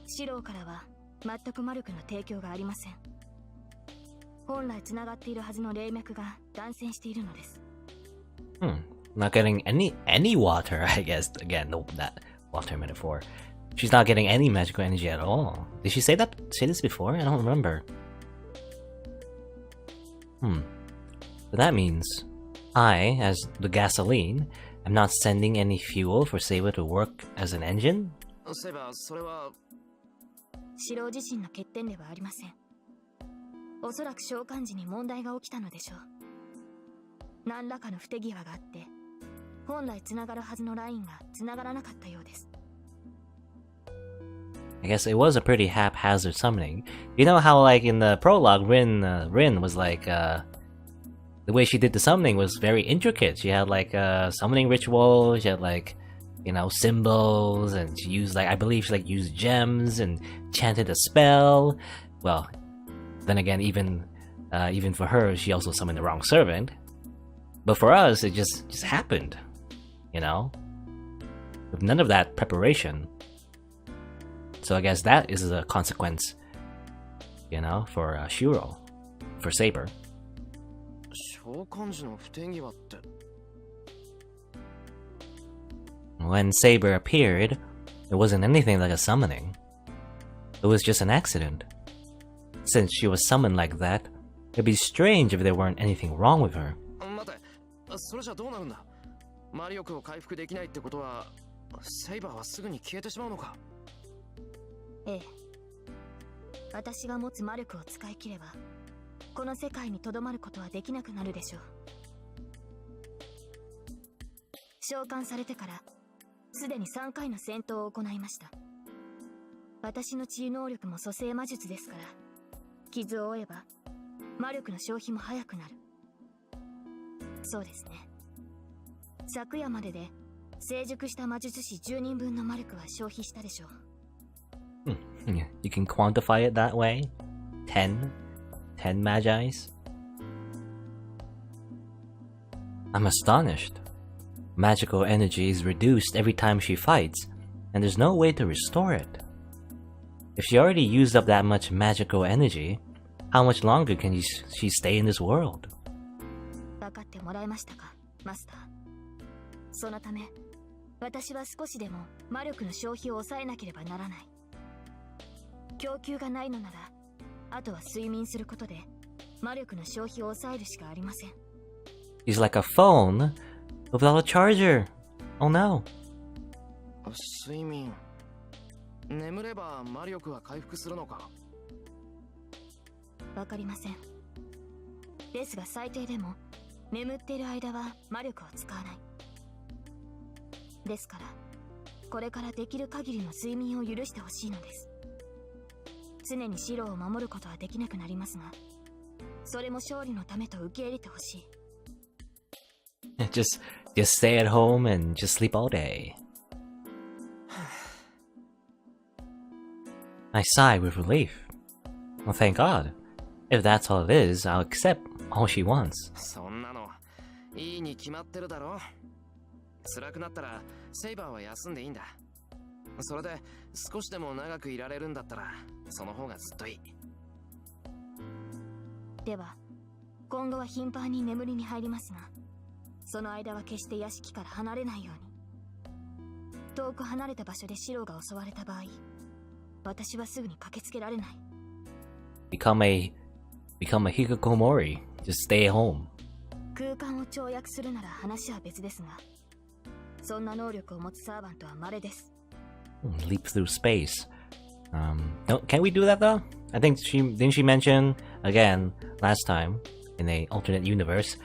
シローからは全く魔力の提供がありません。本来つながっているはずの霊脈が断線しているのです。Not getting any water, I guess. Again, that water metaphor. She's not getting any magical energy at all. Did she say this before? I don't remember. But that means I, as the gasoline, am not sending any fuel for Saber to work as an engine? セイバー、それは。シロー自身の欠点ではありません。おそらく召喚時に問題が起きたのでしょう。何らかの不手際があって、本来つながるはずのラインがつながらなかったようです。I guess it was a pretty haphazard summoning. You know how, like, in the prologue, Rin was like, the way she did the summoning was very intricate. She had, like, a summoning ritual, she had, like, you know, symbols, and she used, like, I believe she, like, used gems and chanted a spell. Well, then again, even for her, she also summoned the wrong servant. But for us, it just happened, you know? With none of that preparation. So I guess that is a consequence, you know, for Shuro, for Saber. 召喚時の不手際って。When Saber appeared, it wasn't anything like a summoning. It was just an accident. Since she was summoned like that, it'd be strange if there weren't anything wrong with her. 待て、それじゃどうなるんだ。魔力を回復できないってことは、セイバーはすぐに消えてしまうのか。ええ。私が持つ魔力を使い切れば、この世界に留まることはできなくなるでしょう。召喚されてから、すでに3回の戦闘を行いました。私の治癒能力も蘇生魔術ですから、傷を負えば、魔力の消費も早くなる。そうですね。昨夜までで、成熟した魔術師10人分の魔力は消費したでしょう。You can quantify it that way? 10 Magi's? I'm astonished. Magical energy is reduced every time she fights, and there's no way to restore it. If she already used up that much magical energy, how much longer can she stay in this world? 分かってもらえましたか、マスター。そのため、私は少しでも魔力の消費を抑えなければならない。供給がないのなら、あとは睡眠することで魔力の消費を抑えるしかありません。He's like a phone without a charger. Oh no. 睡眠。眠れば魔力は回復するのか。わかりません。ですが最低でも眠っている間は魔力を使わない。ですから、これからできる限りの睡眠を許してほしいのです。常にシロを守ることはできなくなりますが、それも勝利のためと受け入れてほしい。Just stay at home and just sleep all day. I sigh with relief. Well, thank God. If that's all it is, I'll accept all she wants. そんなのいいに決まってるだろ。辛くなったらセイバーは休んでいいんだ。それで少しでも長くいられるんだったらその方がずっといい。では今後は頻繁に眠りに入りますが、その間は決して屋敷から離れないように。遠く離れた場所でシロが襲われた場合、私はすぐに駆けつけられない。Become a hikikomori. Just stay home. 空間を跳躍するなら話は別ですが、そんな能力を持つサーバントは稀です。Leap through space. Can we do that though? I think didn't she mention again last time in a alternate universe?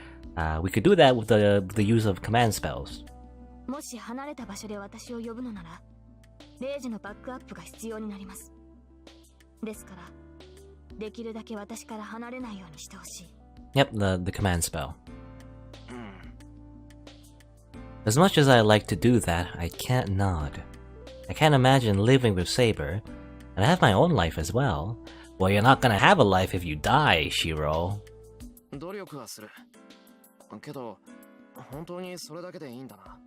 We could do that with the use of command spells. もし離れた場所で私を呼ぶのなら、0時のバックアップが必要になります。ですから、できるだけ私から離れないようにしてほしい。Yep, the command spell. As much as I like to do that, I can't nod. I can't imagine living with Saber, and I have my own life as well. Well, you're not gonna have a life if you die, Shiro. 努力はする。けど、本当にそれだけでいいんだな。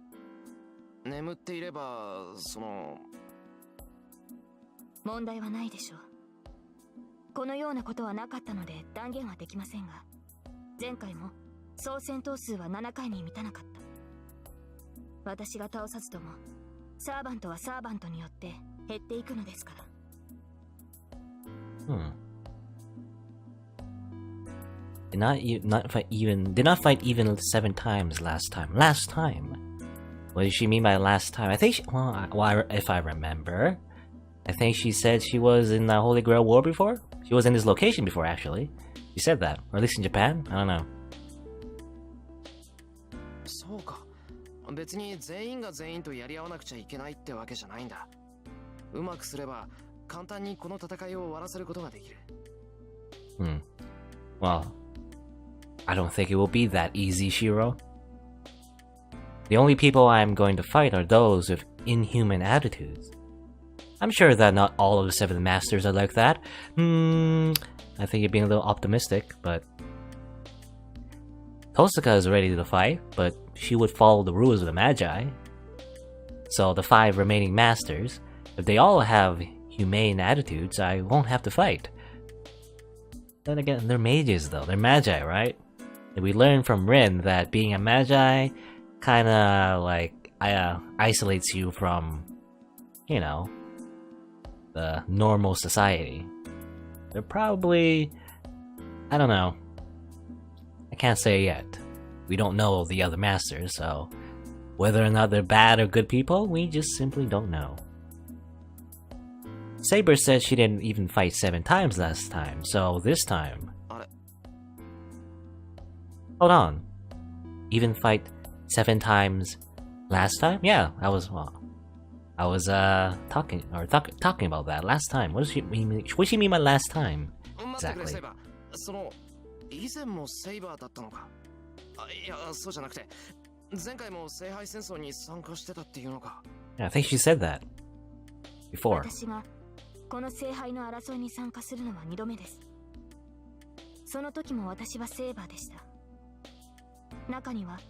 眠っていれば、問題はないでしょう。このようなことはなかったので断言はできませんが、前回も総戦闘数は7回に満たなかった。私が倒さずとも、サーバントはサーバントによって減っていくのですから。Did not fight even 7 times last time. Last time? What did she mean by last time? I think if I remember, I think she said she was in the Holy Grail War before? She was in this location before, actually. She said that. Or at least in Japan? I don't know. そうか。別に全員が全員とやり合わなくちゃいけないってわけじゃないんだ。うまくすれば簡単にこの戦いを終わらせることができる。Well, I don't think it will be that easy, Shiro. The only people I'm going to fight are those with inhuman attitudes. I'm sure that not all of the 7 masters are like that. I think you're being a little optimistic, but... Tosaka is ready to fight, but she would follow the rules of the Magi. So the 5 remaining masters, if they all have humane attitudes, I won't have to fight. Then again, they're mages though, they're Magi, right? And we learned from Rin that being a Magi kinda like isolates you from, you know, the normal society. They're probably... I don't know. I can't say yet. We don't know the other masters, so whether or not they're bad or good people, we just simply don't know. Saber said she didn't even fight 7 times last time, so this time... Hold on. Even fight 7 times last time? Yeah, I was talking about that last time. What does she mean by last time? Exactly. 以前もセイバーだったのか。いや、そうじゃなくて、前回も聖杯戦争に参加してたっていうのか。Yeah, I think she said that before. 私がこの聖杯の争いに参加するのは2度目です。その時も私はセイバーでした。中には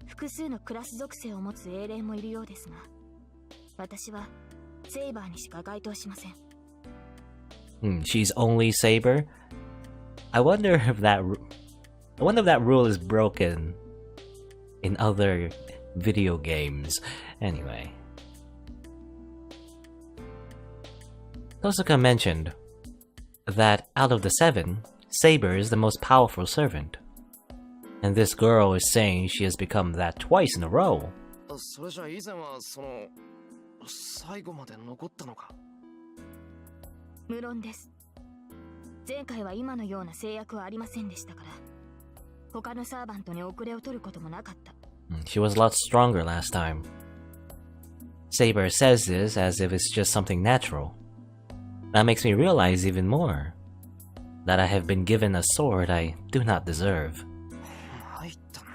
複数のクラス属性を持つ英霊もいるようですが、私はセイバーにしか該当しません。She's only Saber? I wonder if that rule is broken in other video games. Anyway. Tosaka mentioned that out of the 7, Saber is the most powerful servant. And this girl is saying she has become that twice in a row. それじゃ以前は最後まで残ったのか。無論です。前回は今のような制約はありませんでしたから、他のサーバントに遅れを取ることもなかった。She was a lot stronger last time. Saber says this as if it's just something natural. That makes me realize even more that I have been given a sword I do not deserve. 入ったな。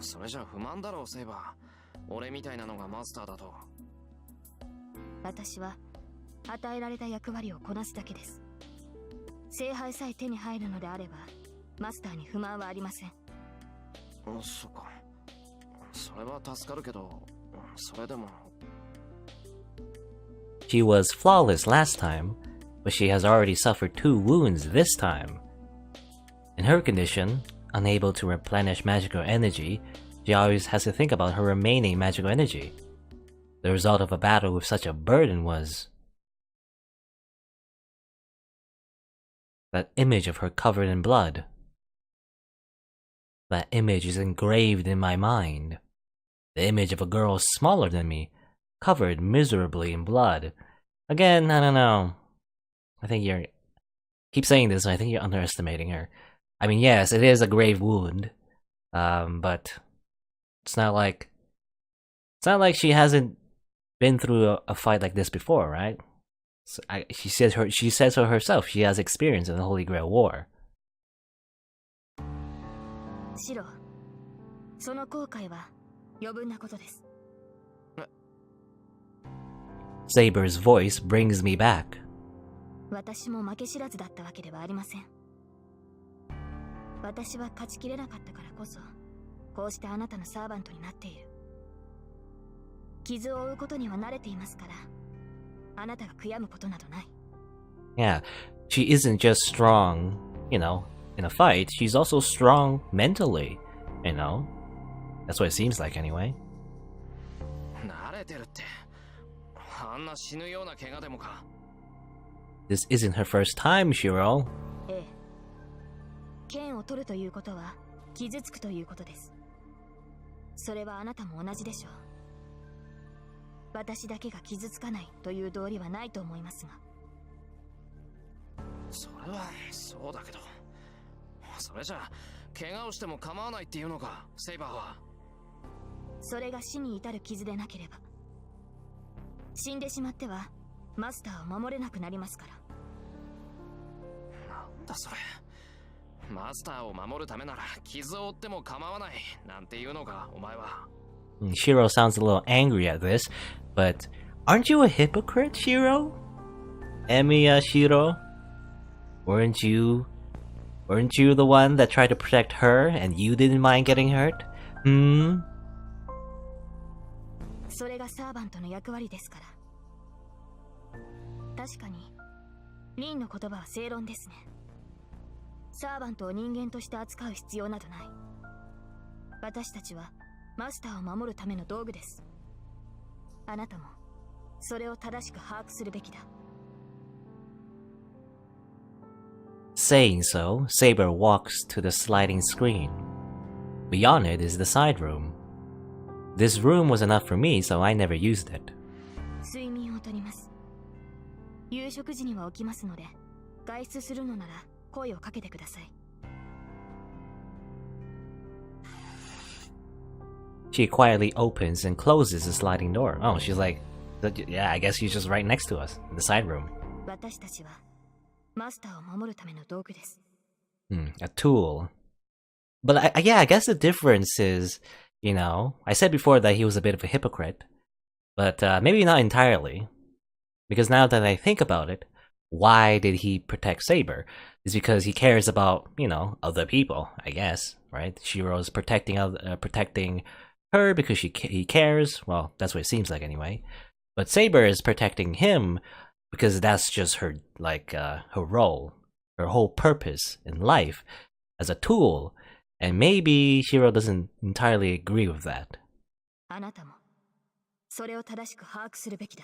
それじゃ不満だろう、セイバー。俺みたいなのがマスターだと。私は与えられた役割をこなすだけです。聖杯さえ手に入るのであれば、マスターに不満はありません。そっか。それは助かるけど、それでも。She was flawless last time, but she has already suffered 2 wounds this time. In her condition, unable to replenish magical energy, she always has to think about her remaining magical energy. The result of a battle with such a burden was that image of her covered in blood. That image is engraved in my mind. The image of a girl smaller than me, covered miserably in blood. Again, I don't know. I think you're... Keep saying this, I think you're underestimating her. I mean, yes, it is a grave wound. But... It's not like she hasn't been through a fight like this before, right? So she says so herself. She has experience in the Holy Grail War. シロ、その後悔は余分なことです。 Saber's voice brings me back. 私も負け知らずだったわけではありません。私は勝ちきれなかったからこそ、こうしてあなたのサーバントになっている。傷を負うことには慣れていますから、あなたが悔やむことなどない。 Yeah, she isn't just strong, you know, in a fight, she's also strong mentally, you know? That's what it seems like anyway. 慣れてるって。あんな死ぬような怪我でもか。 This isn't her first time, Shiro. ええ。剣を取るということは、傷つくということです。それはあなたも同じでしょう。私だけが傷つかないという道理はないと思いますが。それはそうだけど、それじゃあ怪我をしても構わないっていうのか、セイバーは。それが死に至る傷でなければ、死んでしまってはマスターを守れなくなりますから。なんだそれ。マスターを守るためなら傷を負っても構わないなんていうのか、お前は。Shiro sounds a little angry at this, but aren't you a hypocrite, Shiro? Emiya Shiro? Weren't you the one that tried to protect her and you didn't mind getting hurt? それがサーバントの役割ですから。確かにリンの言葉は正論ですね。サーバントを人間として扱う必要などない。私たちはマスターを守るための道具です。あなたもそれを正しく把握するべきだ。 Saying so, Saber walks to the sliding screen. Beyond it is the side room. This room was enough for me, so I never used it. 睡眠をとります。夕食時には起きますので、外出するのなら声をかけてください。 She quietly opens and closes the sliding door. Oh, she's like, yeah, I guess she's just right next to us, in the side room. 私たちはマスターを守るための道具です。 A tool. But yeah, I guess the difference is, you know, I said before that he was a bit of a hypocrite, but maybe not entirely. Because now that I think about it, why did he protect Saber? It's because he cares about, you know, other people, I guess, right? Shiro's protecting her because he cares. Well, that's what it seems like anyway. But Saber is protecting him because that's just her, like, her role, her whole purpose in life as a tool. And maybe Shiro doesn't entirely agree with that. あなたもそれを正しく把握するべきだ。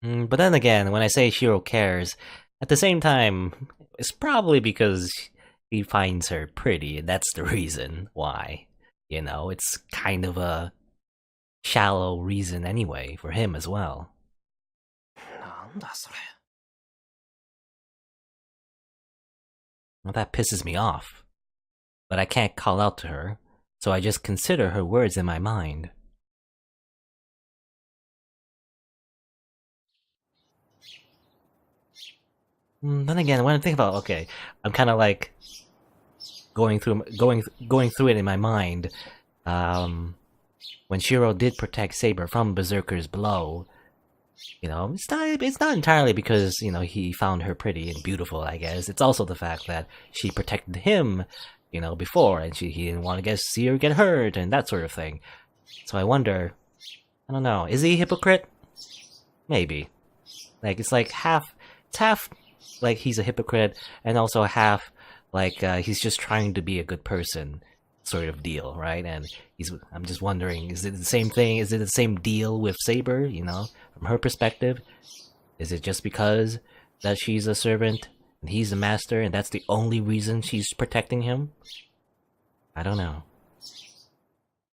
But then again, when I say Shiro cares, at the same time, it's probably because he finds her pretty, and that's the reason why. You know, it's kind of a shallow reason anyway, for him as well. なんだそれ。 Well, that pisses me off. But I can't call out to her, so I just consider her words in my mind. Then again, when I think about, okay, I'm kind of like going through it in my mind. When Shiro did protect Saber from Berserker's blow, you know, it's not entirely because, you know, he found her pretty and beautiful, I guess. It's also the fact that she protected him, you know, before, and he didn't want to see her get hurt and that sort of thing. So I wonder, I don't know, is he a hypocrite? Maybe. Like, it's half like he's a hypocrite, and also half like he's just trying to be a good person sort of deal, right? And I'm just wondering, is it the same thing? Is it the same deal with Saber, you know, from her perspective? Is it just because that she's a servant and he's a master and that's the only reason she's protecting him? I don't know.